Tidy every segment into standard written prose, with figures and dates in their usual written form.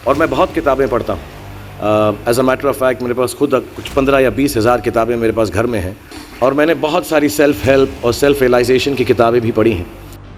और मैं बहुत किताबें पढ़ता हूँ। As a matter of fact मेरे पास खुद कुछ 15 या 20 हज़ार किताबें मेरे पास घर में हैं, और मैंने बहुत सारी सेल्फ़ हेल्प और सेल्फ़ रियलाइजेशन की किताबें भी पढ़ी हैं।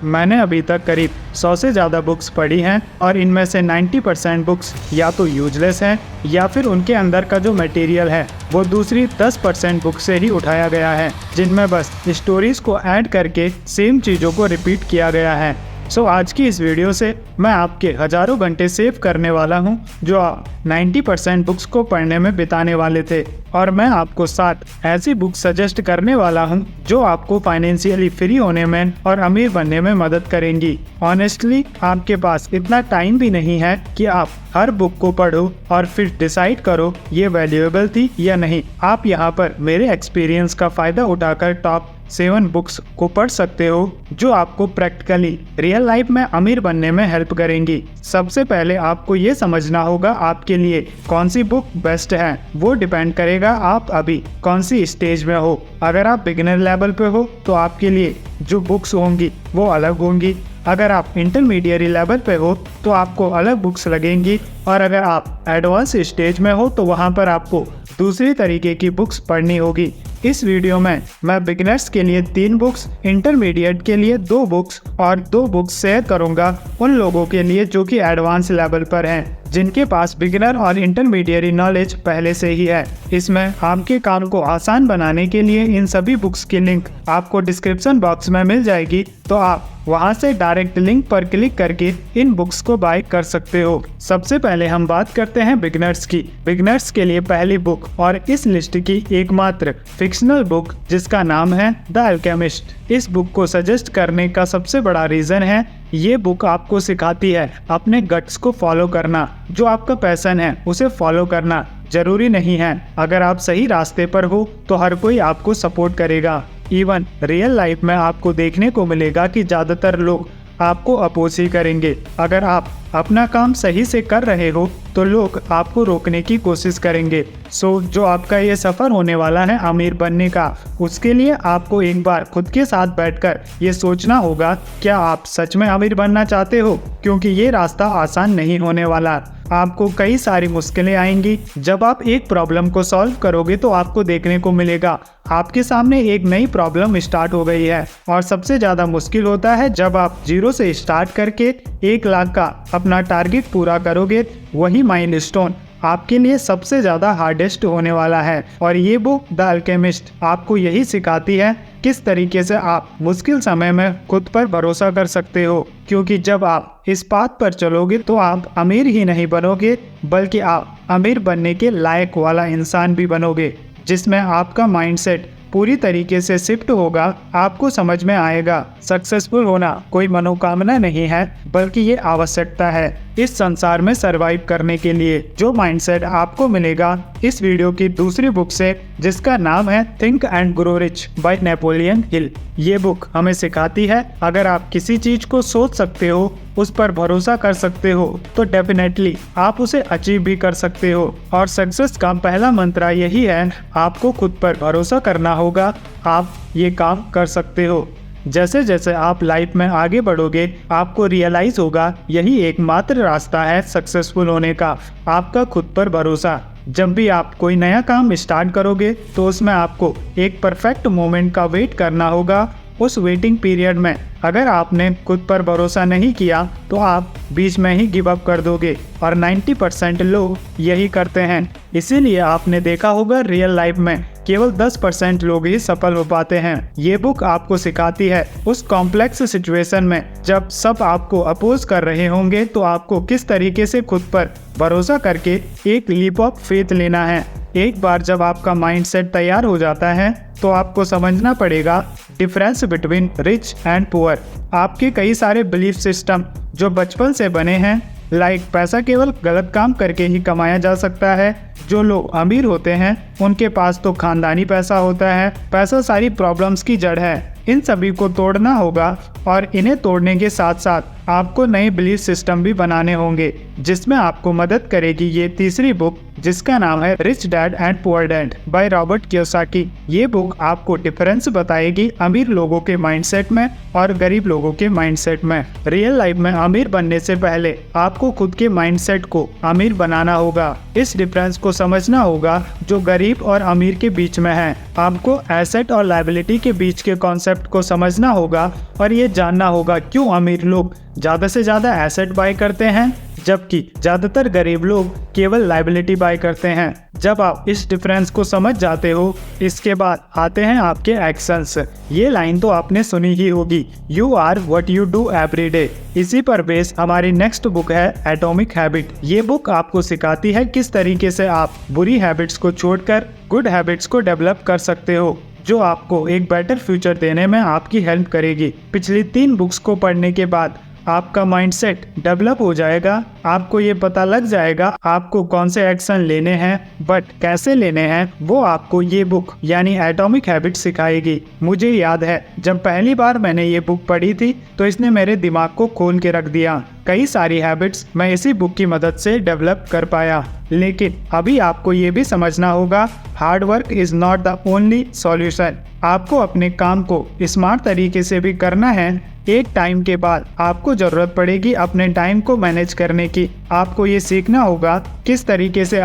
मैंने अभी तक करीब 100 से ज़्यादा बुक्स पढ़ी हैं और इनमें से 90% बुक्स या तो यूजलेस हैं या फिर उनके अंदर का जो मटेरियल है वो दूसरी 10% बुक से ही उठाया गया है, जिनमें बस स्टोरीज को ऐड करके सेम चीज़ों को रिपीट किया गया है। सो आज की इस वीडियो से मैं आपके हज़ारों घंटे सेव करने वाला हूं जो आप 90% बुक्स को पढ़ने में बिताने वाले थे, और मैं आपको 7 ऐसी बुक सजेस्ट करने वाला हूं जो आपको फाइनेंशियली फ्री होने में और अमीर बनने में मदद करेंगी। ऑनेस्टली आपके पास इतना टाइम भी नहीं है कि आप हर बुक को पढ़ो और फिर डिसाइड करो ये वैल्यूएबल थी या नहीं। आप यहाँ पर मेरे एक्सपीरियंस का फ़ायदा उठाकर टॉप 7 बुक्स को पढ़ सकते हो जो आपको प्रैक्टिकली रियल लाइफ में अमीर बनने में हेल्प करेंगी। सबसे पहले आपको ये समझना होगा आपके लिए कौन सी बुक बेस्ट है। वो डिपेंड करेगा आप अभी कौन सी स्टेज में हो। अगर आप बिगिनर लेवल पे हो तो आपके लिए जो बुक्स होंगी वो अलग होंगी। अगर आप इंटरमीडिएट लेवल पे हो तो आपको अलग बुक्स लगेंगी, और अगर आप एडवांस स्टेज में हो तो वहाँ पर आपको दूसरी तरीके की बुक्स पढ़नी होगी। इस वीडियो में मैं बिगिनर्स के लिए 3 बुक्स, इंटरमीडिएट के लिए 2 बुक्स और 2 बुक्स शेयर करूंगा उन लोगों के लिए जो कि एडवांस लेवल पर हैं, जिनके पास बिगिनर और इंटरमीडिएट नॉलेज पहले से ही है। इसमें आपके काम को आसान बनाने के लिए इन सभी बुक्स की लिंक आपको डिस्क्रिप्शन बॉक्स में मिल जाएगी, तो आप वहां से डायरेक्ट लिंक पर क्लिक करके इन बुक्स को बाय कर सकते हो। सबसे पहले हम बात करते हैं बिगिनर्स की। बिगिनर्स के लिए पहली बुक और इस लिस्ट की एकमात्र फिक्शनल बुक जिसका नाम है द अल्केमिस्ट। इस बुक को सजेस्ट करने का सबसे बड़ा रीज़न है ये बुक आपको सिखाती है अपने गट्स को फॉलो करना। जो आपका पैशन है उसे फॉलो करना जरूरी नहीं है। अगर आप सही रास्ते पर हो तो हर कोई आपको सपोर्ट करेगा। इवन रियल लाइफ में आपको देखने को मिलेगा कि ज़्यादातर लोग आपको अपोज ही करेंगे। अगर आप अपना काम सही से कर रहे हो तो लोग आपको रोकने की कोशिश करेंगे। सो जो आपका ये सफ़र होने वाला है अमीर बनने का, उसके लिए आपको एक बार खुद के साथ बैठकर ये सोचना होगा क्या आप सच में अमीर बनना चाहते हो, क्योंकि ये रास्ता आसान नहीं होने वाला। आपको कई सारी मुश्किलें आएंगी। जब आप एक प्रॉब्लम को सॉल्व करोगे तो आपको देखने को मिलेगा आपके सामने एक नई प्रॉब्लम स्टार्ट हो गई है। और सबसे ज़्यादा मुश्किल होता है जब आप 0 से स्टार्ट करके 1 लाख का अपना टारगेट पूरा करोगे। वही माइलस्टोन आपके लिए सबसे ज़्यादा हार्डेस्ट होने वाला है। और ये बुक द अल्केमिस्ट आपको यही सिखाती है किस तरीके से आप मुश्किल समय में खुद पर भरोसा कर सकते हो, क्योंकि जब आप इस पाथ पर चलोगे तो आप अमीर ही नहीं बनोगे बल्कि आप अमीर बनने के लायक वाला इंसान भी बनोगे, जिसमें आपका माइंडसेट पूरी तरीके से शिफ्ट होगा। आपको समझ में आएगा सक्सेसफुल होना कोई मनोकामना नहीं है बल्कि ये आवश्यकता है इस संसार में सरवाइव करने के लिए। जो माइंडसेट आपको मिलेगा इस वीडियो की दूसरी बुक से, जिसका नाम है think and grow rich by Napoleon Hill. ये बुक हमें सिखाती है अगर आप किसी चीज को सोच सकते हो, उस पर भरोसा कर सकते हो, तो डेफिनेटली आप उसे अचीव भी कर सकते हो। और सक्सेस का पहला मंत्र यही है, आपको खुद पर भरोसा करना होगा। आप ये काम कर सकते हो। जैसे जैसे आप लाइफ में आगे बढ़ोगे आपको रियलाइज होगा यही एकमात्र रास्ता है सक्सेसफुल होने का, आपका खुद पर भरोसा। जब भी आप कोई नया काम स्टार्ट करोगे तो उसमें आपको एक परफेक्ट मोमेंट का वेट करना होगा। उस वेटिंग पीरियड में अगर आपने खुद पर भरोसा नहीं किया तो आप बीच में ही गिव अप कर दोगे, और 90% लोग यही करते हैं। इसीलिए आपने देखा होगा रियल लाइफ में केवल 10% लोग ही सफल हो पाते हैं। ये बुक आपको सिखाती है उस कॉम्प्लेक्स सिचुएशन में जब सब आपको अपोज कर रहे होंगे तो आपको किस तरीके से खुद पर भरोसा करके एक लीप ऑफ फेथ लेना है। एक बार जब आपका माइंडसेट तैयार हो जाता है तो आपको समझना पड़ेगा difference between rich and poor. आपके कई सारे बिलीफ सिस्टम जो बचपन से बने हैं, लाइक पैसा केवल गलत काम करके ही कमाया जा सकता है। जो लोग अमीर होते हैं उनके पास तो खानदानी पैसा होता है, पैसा सारी प्रॉब्लम्स की जड़ है। इन सभी को तोड़ना होगा और इन्हें तोड़ने के साथ साथ आपको नए बिलीफ सिस्टम भी बनाने होंगे, जिसमें आपको मदद करेगी ये तीसरी बुक, जिसका नाम है rich dad and poor dad by Robert Kiyosaki. ये बुक आपको डिफरेंस बताएगी अमीर लोगों के माइंडसेट में और गरीब लोगों के माइंडसेट में। रियल लाइफ में अमीर बनने से पहले आपको खुद के माइंडसेट को अमीर बनाना होगा। इस डिफरेंस को समझना होगा जो गरीब और अमीर के बीच में है। आपको एसेट और लायबिलिटी के बीच के कॉन्सेप्ट को समझना होगा और ये जानना होगा क्यों अमीर लोग ज़्यादा से ज़्यादा एसेट बाय करते हैं, जबकि ज़्यादातर गरीब लोग केवल लायबिलिटी बाय करते हैं। जब आप इस डिफरेंस को समझ जाते हो, इसके बाद आते हैं आपके एक्शंस। ये लाइन तो आपने सुनी ही होगी, you are what you do every day. इसी पर बेस हमारी नेक्स्ट बुक है एटॉमिक हैबिट। ये बुक आपको सिखाती है किस तरीके से आप बुरी हैबिट्स को छोड़कर गुड हैबिट्स को डेवलप कर सकते हो, जो आपको एक बेटर फ्यूचर देने में आपकी हेल्प करेगी। पिछली 3 बुक्स को पढ़ने के बाद आपका माइंडसेट डेवलप हो जाएगा। आपको ये पता लग जाएगा आपको कौन से एक्शन लेने हैं, बट कैसे लेने हैं वो आपको ये बुक यानी एटॉमिक हैबिट सिखाएगी। मुझे याद है जब पहली बार मैंने ये बुक पढ़ी थी तो इसने मेरे दिमाग को खोल के रख दिया। कई सारी हैबिट्स मैं इसी बुक की मदद से डेवलप कर पाया। लेकिन अभी आपको ये भी समझना होगा, hard work is not the only solution. आपको अपने काम को स्मार्ट तरीके से भी करना है। एक टाइम के बाद आपको ज़रूरत पड़ेगी अपने टाइम को मैनेज करने की। आपको ये सीखना होगा किस तरीके से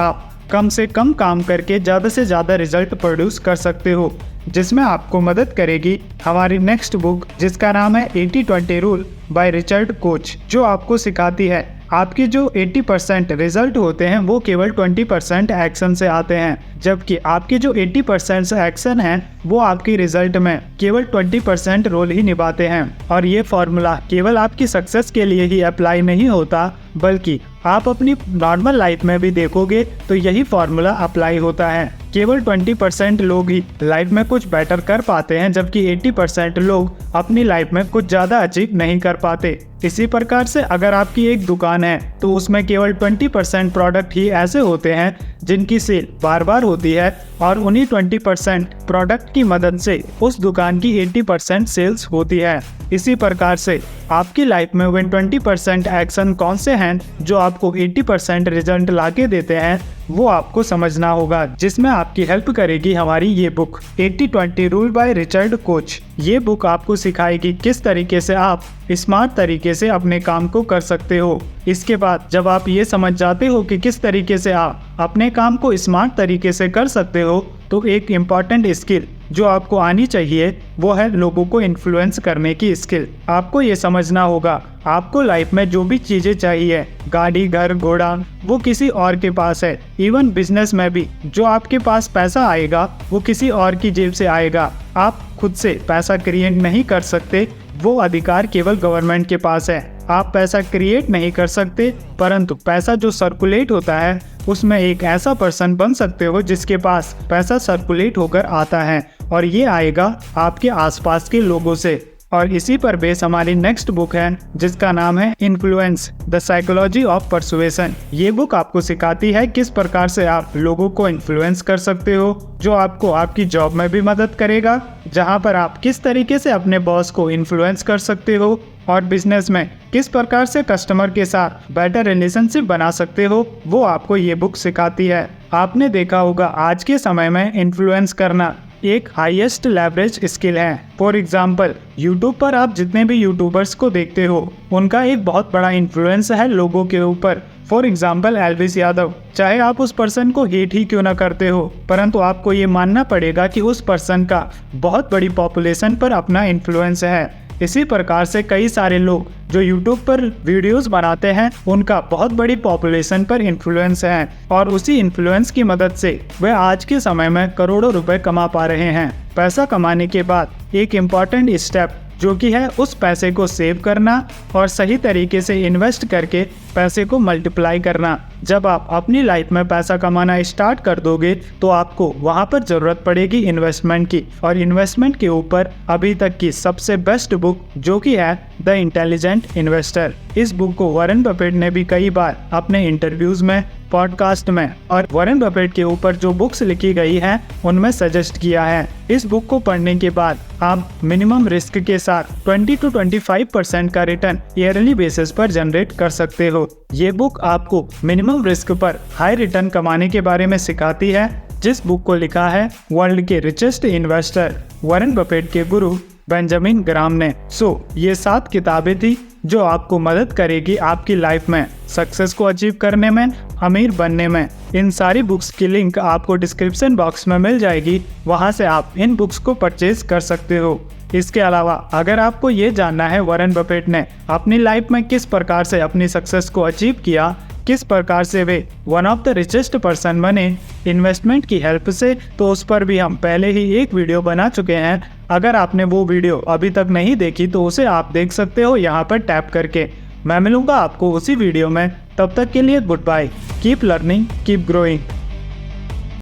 कम काम करके ज़्यादा से ज़्यादा रिजल्ट प्रोड्यूस कर सकते हो, जिसमें आपको मदद करेगी हमारी नेक्स्ट बुक, जिसका नाम है 80-20 रूल बाय रिचर्ड कोच, जो आपको सिखाती है आपके जो 80% रिजल्ट होते हैं वो केवल 20% एक्शन से आते हैं, जबकि आपके जो 80% एक्शन हैं वो आपकी रिजल्ट में केवल 20% रोल ही निभाते हैं। और ये फॉर्मूला केवल आपकी सक्सेस के लिए ही अप्लाई नहीं होता, बल्कि आप अपनी नॉर्मल लाइफ में भी देखोगे तो यही फॉर्मूला अप्लाई होता है। केवल 20% लोग ही लाइफ में कुछ बेटर कर पाते हैं, जबकि 80% लोग अपनी लाइफ में कुछ ज़्यादा अचीव नहीं कर पाते। इसी प्रकार से अगर आपकी एक दुकान है तो उसमें केवल 20% प्रोडक्ट ही ऐसे होते हैं जिनकी सेल बार बार होती है, और उन्हीं 20% प्रोडक्ट की मदद से उस दुकान की 80% सेल्स होती है। इसी प्रकार से आपकी लाइफ में वे 20% एक्शन कौन से हैं जो आपको 80% रिजल्ट लाके देते हैं, वो आपको समझना होगा, जिसमें आपकी हेल्प करेगी हमारी ये book 80-20 rule by Richard coach. ये बुक आपको सिखाएगी किस तरीके से आप स्मार्ट तरीके से अपने काम को कर सकते हो। इसके बाद जब आप ये समझ जाते हो कि किस तरीके से आप अपने काम को स्मार्ट तरीके से कर सकते हो, तो एक इम्पॉर्टेंट स्किल जो आपको आनी चाहिए वो है लोगों को इन्फ्लुएंस करने की स्किल। आपको ये समझना होगा आपको लाइफ में जो भी चीज़ें चाहिए, गाड़ी, घर, घोड़ा, वो किसी और के पास है। इवन बिजनेस में भी जो आपके पास पैसा आएगा वो किसी और की जेब से आएगा। आप खुद से पैसा क्रिएट नहीं कर सकते, वो अधिकार केवल गवर्नमेंट के पास है। आप पैसा क्रिएट नहीं कर सकते, परंतु पैसा जो सर्कुलेट होता है उसमें एक ऐसा पर्सन बन सकते हो जिसके पास पैसा सर्कुलेट होकर आता है, और ये आएगा आपके आसपास के लोगों से। और इसी पर बेस हमारी नेक्स्ट बुक है जिसका नाम है influence the psychology of persuasion. ये बुक आपको सिखाती है किस प्रकार से आप लोगों को इन्फ्लुएंस कर सकते हो, जो आपको आपकी जॉब में भी मदद करेगा, जहां पर आप किस तरीके से अपने बॉस को इन्फ्लुएंस कर सकते हो, और बिजनेस में किस प्रकार से कस्टमर के साथ बेटर रिलेशनशिप बना सकते हो, वो आपको ये बुक सिखाती है। आपने देखा होगा आज के समय में इन्फ्लुएंस करना एक हाईएस्ट लेवरेज स्किल है। फॉर एग्जाम्पल यूट्यूब पर आप जितने भी यूट्यूबर्स को देखते हो उनका एक बहुत बड़ा इन्फ्लुएंस है लोगों के ऊपर। फॉर एग्जाम्पल एल्विस यादव, चाहे आप उस पर्सन को हेट ही क्यों ना करते हो, परंतु आपको ये मानना पड़ेगा कि उस पर्सन का बहुत बड़ी पॉपुलेशन पर अपना इन्फ्लुएंस है। इसी प्रकार से कई सारे लोग जो YouTube पर वीडियोस बनाते हैं उनका बहुत बड़ी पॉपुलेशन पर इन्फ्लुएंस है, और उसी इन्फ्लुएंस की मदद से वे आज के समय में करोड़ों रुपए कमा पा रहे हैं। पैसा कमाने के बाद एक इम्पॉर्टेंट स्टेप जो कि है उस पैसे को सेव करना और सही तरीके से इन्वेस्ट करके पैसे को मल्टीप्लाई करना। जब आप अपनी लाइफ में पैसा कमाना स्टार्ट कर दोगे तो आपको वहाँ पर ज़रूरत पड़ेगी इन्वेस्टमेंट की, और इन्वेस्टमेंट के ऊपर अभी तक की सबसे बेस्ट बुक जो कि है द इंटेलिजेंट इन्वेस्टर। इस बुक को वॉरेन बफेट ने भी कई बार अपने इंटरव्यूज़ में, पॉडकास्ट में और वॉरेन बफेट के ऊपर जो बुक्स लिखी गई हैं उनमें सजेस्ट किया है। इस बुक को पढ़ने के बाद आप मिनिमम रिस्क के साथ 20 to 25% का रिटर्न ईयरली बेसिस पर जनरेट कर सकते हो। ये बुक आपको मिनिमम रिस्क पर हाई रिटर्न कमाने के बारे में सिखाती है, जिस बुक को लिखा है वर्ल्ड के रिचेस्ट इन्वेस्टर वॉरेन बफेट के गुरु बेंजामिन ग्राम ने। ये 7 किताबें थी जो आपको मदद करेगी आपकी लाइफ में सक्सेस को अचीव करने में, अमीर बनने में। इन सारी बुक्स की लिंक आपको डिस्क्रिप्शन बॉक्स में मिल जाएगी, वहां से आप इन बुक्स को परचेज कर सकते हो। इसके अलावा अगर आपको ये जानना है वॉरेन बफेट ने अपनी लाइफ में किस प्रकार से अपनी सक्सेस को अचीव किया, किस प्रकार से वे one of the richest person बने इन्वेस्टमेंट की हेल्प से, तो उस पर भी हम पहले ही एक वीडियो बना चुके हैं। अगर आपने वो वीडियो अभी तक नहीं देखी तो उसे आप देख सकते हो यहाँ पर टैप करके। मैं मिलूंगा आपको उसी वीडियो में, तब तक के लिए goodbye. Keep learning, keep growing.